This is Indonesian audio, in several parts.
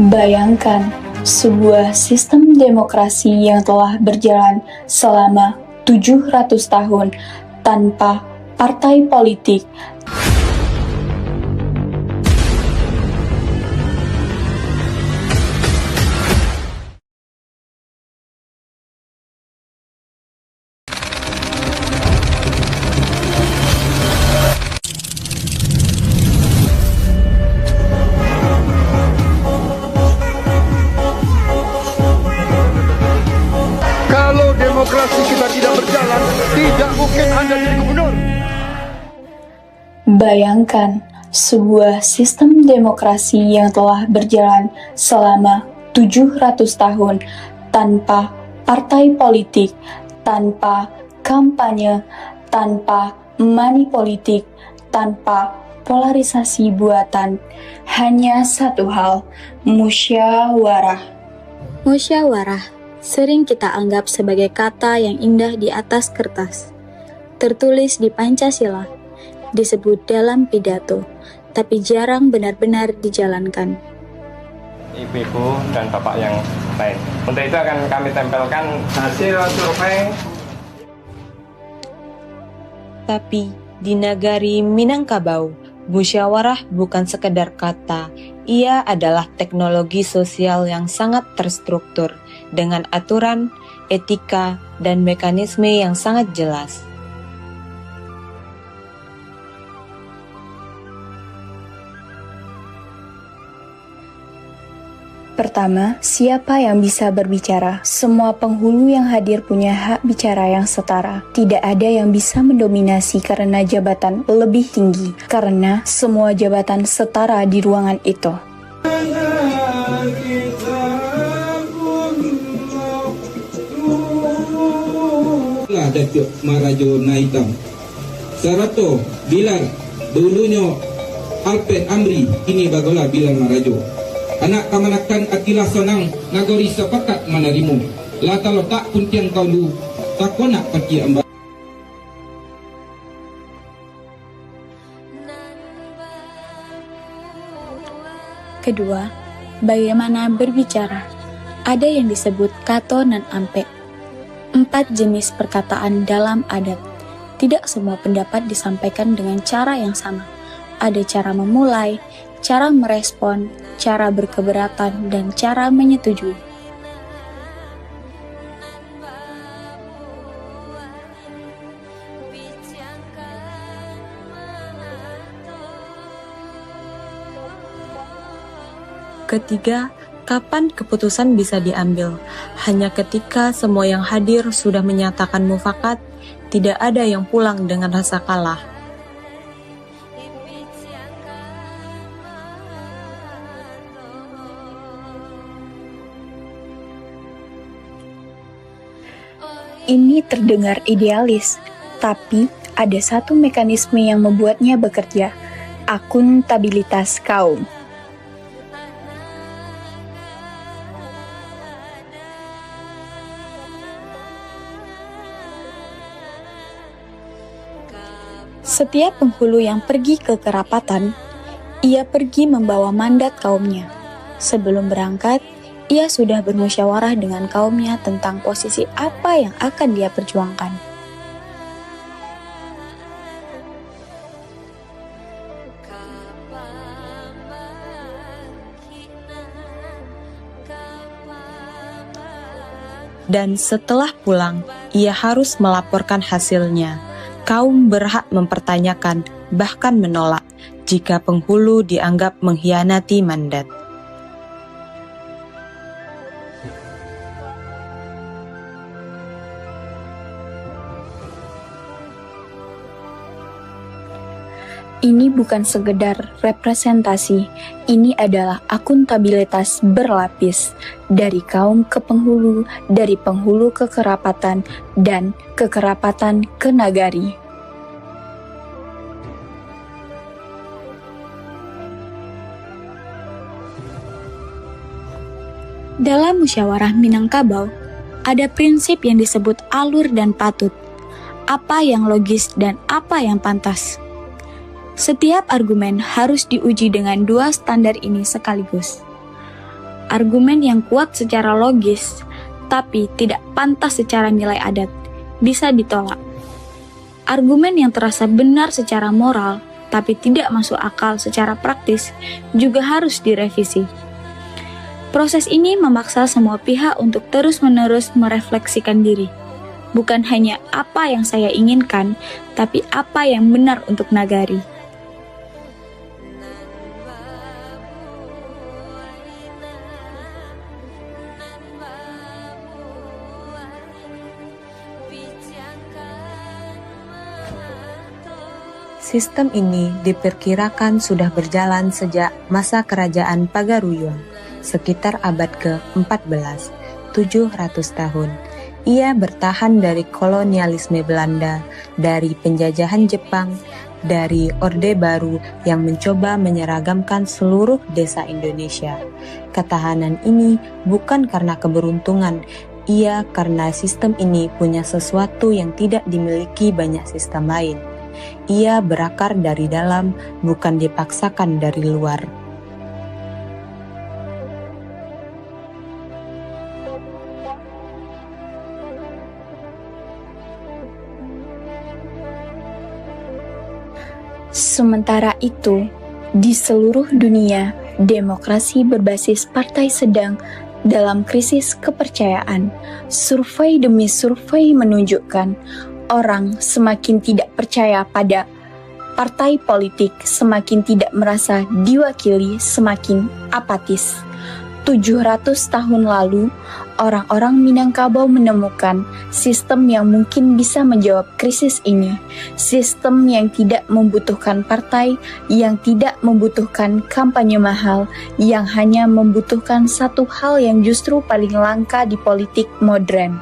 Bayangkan sebuah sistem demokrasi yang telah berjalan selama 700 tahun tanpa partai politik. Kalau demokrasi kita tidak berjalan, tidak mungkin Anda jadi gubernur. Bayangkan sebuah sistem demokrasi yang telah berjalan selama 700 tahun tanpa partai politik, tanpa kampanye, tanpa money politik, tanpa polarisasi buatan. Hanya satu hal, musyawarah. Musyawarah sering kita anggap sebagai kata yang indah di atas kertas, tertulis di Pancasila, disebut dalam pidato, tapi jarang benar-benar dijalankan. Ibu-ibu dan bapak yang lain. Untuk itu akan kami tempelkan hasil survei. Tapi di negari Minangkabau, musyawarah bukan sekedar kata, ia adalah teknologi sosial yang sangat terstruktur dengan aturan, etika, dan mekanisme yang sangat jelas. Pertama, siapa yang bisa berbicara? Semua penghulu yang hadir punya hak bicara yang setara. Tidak ada yang bisa mendominasi karena jabatan lebih tinggi, karena semua jabatan setara di ruangan itu. Datuk Marajo Naitam Sarato Bilar dulunya Alpen Amri ini bagola Bilar Marajo anak kamanakan Atila Sonang Nagori sepakat manarimu latalo tak pun tiang kau lu tak konak pergi amba. Kedua, bagaimana berbicara? Ada yang disebut kato nan ampe. 4 jenis perkataan dalam adat. Tidak semua pendapat disampaikan dengan cara yang sama. Ada cara memulai, cara merespon, cara berkeberatan, dan cara menyetujui. Ketiga, kapan keputusan bisa diambil? Hanya ketika semua yang hadir sudah menyatakan mufakat, tidak ada yang pulang dengan rasa kalah. Ini terdengar idealis, tapi ada satu mekanisme yang membuatnya bekerja, akuntabilitas kaum. Setiap penghulu yang pergi ke kerapatan, ia pergi membawa mandat kaumnya. Sebelum berangkat, ia sudah bermusyawarah dengan kaumnya tentang posisi apa yang akan dia perjuangkan. Dan setelah pulang, ia harus melaporkan hasilnya. Kaum berhak mempertanyakan, bahkan menolak, jika penghulu dianggap mengkhianati mandat. Ini bukan sekedar representasi, ini adalah akuntabilitas berlapis, dari kaum ke penghulu, dari penghulu ke kerapatan, dan kekerapatan ke nagari. Dalam musyawarah Minangkabau, ada prinsip yang disebut alur dan patut, apa yang logis dan apa yang pantas. Setiap argumen harus diuji dengan 2 standar ini sekaligus. Argumen yang kuat secara logis, tapi tidak pantas secara nilai adat, bisa ditolak. Argumen yang terasa benar secara moral, tapi tidak masuk akal secara praktis, juga harus direvisi. Proses ini memaksa semua pihak untuk terus-menerus merefleksikan diri. Bukan hanya apa yang saya inginkan, tapi apa yang benar untuk nagari. Sistem ini diperkirakan sudah berjalan sejak masa kerajaan Pagaruyung, sekitar abad ke-14, 700 tahun. Ia bertahan dari kolonialisme Belanda, dari penjajahan Jepang, dari Orde Baru yang mencoba menyeragamkan seluruh desa Indonesia. Ketahanan ini bukan karena keberuntungan, ia karena sistem ini punya sesuatu yang tidak dimiliki banyak sistem lain. Ia berakar dari dalam, bukan dipaksakan dari luar. Sementara itu, di seluruh dunia, demokrasi berbasis partai sedang dalam krisis kepercayaan. Survei demi survei menunjukkan orang semakin tidak percaya pada partai politik, semakin tidak merasa diwakili, semakin apatis. 700 tahun lalu, orang-orang Minangkabau menemukan sistem yang mungkin bisa menjawab krisis ini. Sistem yang tidak membutuhkan partai, yang tidak membutuhkan kampanye mahal, yang hanya membutuhkan satu hal yang justru paling langka di politik modern.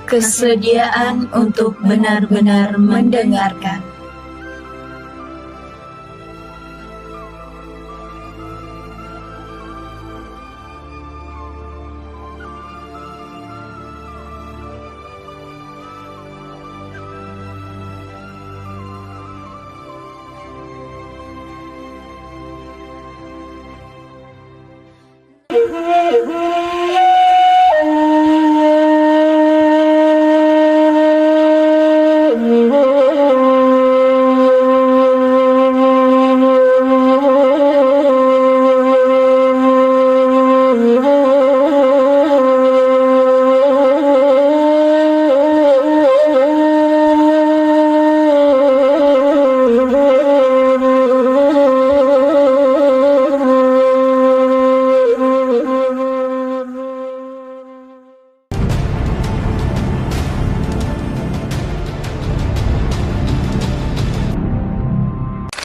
Kesediaan untuk benar-benar mendengarkan.